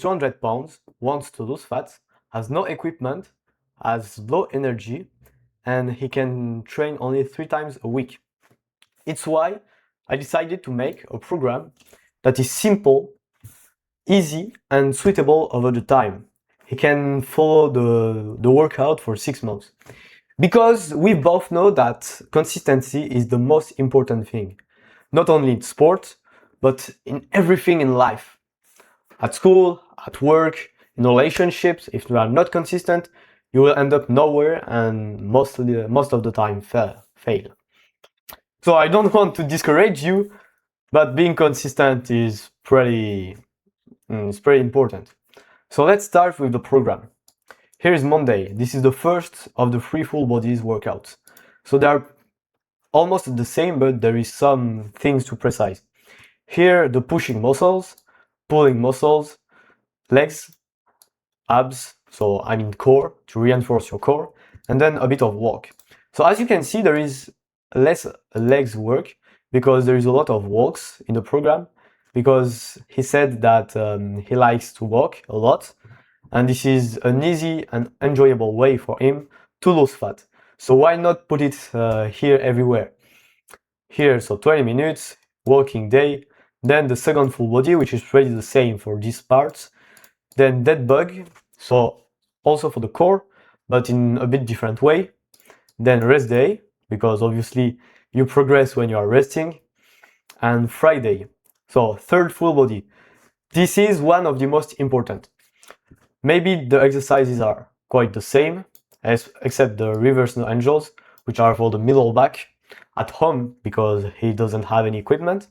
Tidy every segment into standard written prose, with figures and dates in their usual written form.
200 pounds, wants to lose fat, has no equipment, has low energy, and he can train only 3 times a week. It's why I decided to make a program that is simple, easy, and suitable over the time. He can follow the workout for 6 months. Because we both know that consistency is the most important thing. Not only in sport, but in everything in life. At school, at work, in relationships, if you are not consistent, you will end up nowhere and most of the time fail. So I don't want to discourage you, but being consistent is pretty important. So let's start with the program. Here is Monday. This is the first of the 3 full bodies workouts. So they are almost the same, but there is some things to precise. Here, the pushing muscles, pulling muscles, legs, abs, so I mean core, to reinforce your core, and then a bit of walk. So as you can see, there is less legs work because there is a lot of walks in the program, because he said that he likes to walk a lot, and this is an easy and enjoyable way for him to lose fat. So why not put it here everywhere? Here, so 20 minutes, walking day, then the second full body, which is really the same for these parts, then dead bug, so also for the core, but in a bit different way, then rest day, because obviously you progress when you are resting, and Friday, so third full body. This is one of the most important. Maybe the exercises are quite the same, except the reverse no angels, which are for the middle back at home because he doesn't have any equipment.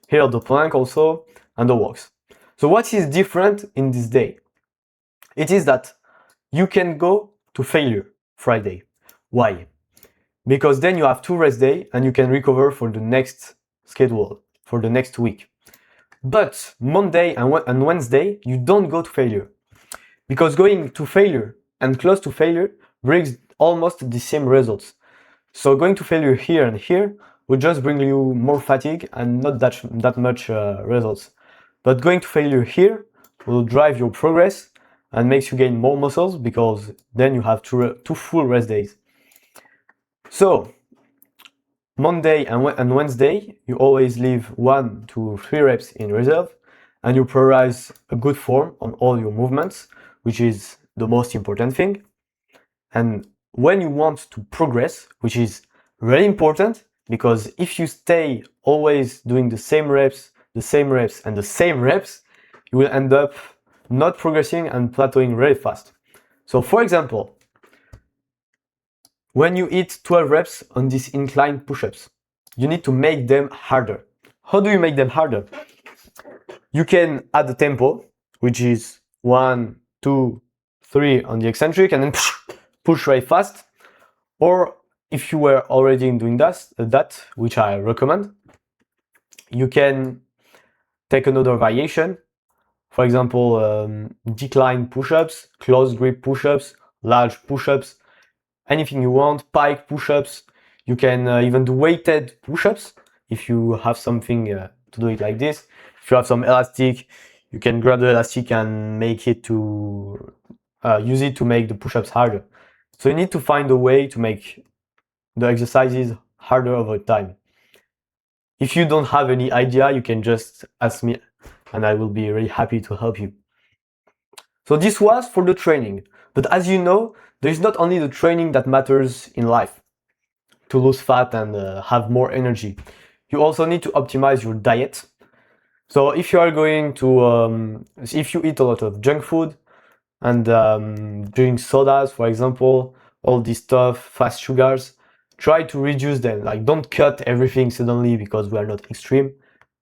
Here the plank also, and the walks. So what is different in this day? It is that you can go to failure Friday. Why? Because then you have 2 rest days and you can recover for the next schedule, for the next week. But Monday and Wednesday, you don't go to failure. Because going to failure and close to failure brings almost the same results. So going to failure here and here will just bring you more fatigue and not that much results. But going to failure here will drive your progress and makes you gain more muscles, because then you have 2 full rest days. So Monday and Wednesday, you always leave 1 to 3 reps in reserve, and you prioritize a good form on all your movements, which is the most important thing. And when you want to progress, which is really important, because if you stay always doing the same reps, and the same reps, you will end up not progressing and plateauing really fast. So for example, when you hit 12 reps on these incline push-ups, you need to make them harder. How do you make them harder? You can add the tempo, which is 1, 2, 3 on the eccentric, and then push very fast. Or if you were already doing that, which I recommend, you can take another variation. For example, decline push-ups, close grip push-ups, large push-ups, anything you want, pike push-ups. You can even do weighted push-ups if you have something to do it like this. If you have some elastic, you can grab the elastic and make it to use it to make the push-ups harder. So you need to find a way to make the exercises harder over time. If you don't have any idea, you can just ask me and I will be really happy to help you. So this was for the training. But as you know, there is not only the training that matters in life to lose fat and have more energy. You also need to optimize your diet. So if you are going to, if you eat a lot of junk food and drink sodas, for example, all this stuff, fast sugars, try to reduce them. Like, don't cut everything suddenly because we are not extreme,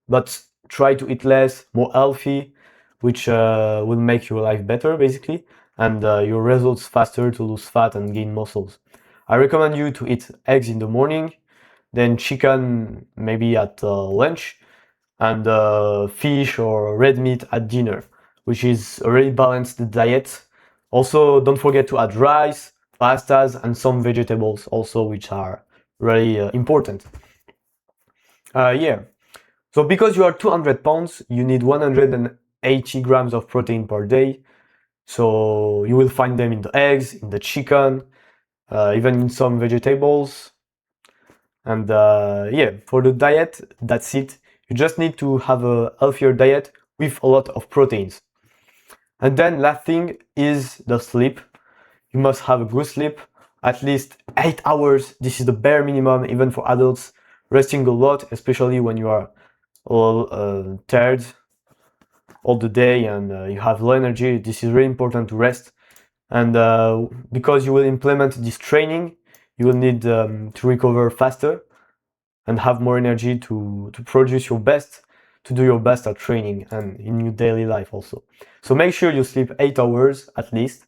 but try to eat less, more healthy, which will make your life better basically, and your results faster to lose fat and gain muscles. I recommend you to eat eggs in the morning, then chicken maybe at lunch, and fish or red meat at dinner, which is a really balanced diet. Also, don't forget to add rice, pastas, and some vegetables also, which are really important. Yeah. So because you are 200 pounds, you need 180 80 grams of protein per day. So you will find them in the eggs, in the chicken, even in some vegetables. And yeah, for the diet, that's it. You just need to have a healthier diet with a lot of proteins. And then last thing is the sleep. You must have a good sleep, at least 8 hours. This is the bare minimum, even for adults. Resting a lot, especially when you are all tired all the day and you have low energy. This is really important to rest. And because you will implement this training, you will need to recover faster and have more energy to produce your best, to do your best at training and in your daily life also. So make sure you sleep 8 hours at least,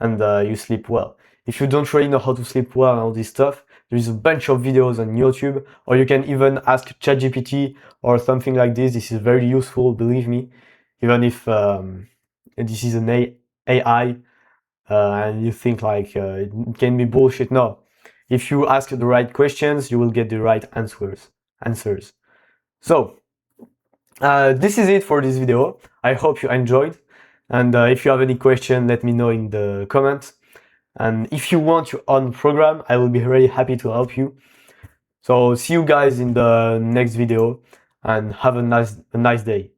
and you sleep well. If you don't really know how to sleep well and all this stuff, there is a bunch of videos on YouTube, or you can even ask ChatGPT or something like this. This is very useful, believe me, even if this is an AI and you think like it can be bullshit. No, if you ask the right questions, you will get the right answers. So this is it for this video. I hope you enjoyed, and if you have any question, let me know in the comments. And if you want your own program, I will be really happy to help you. So see you guys in the next video, and have a nice day.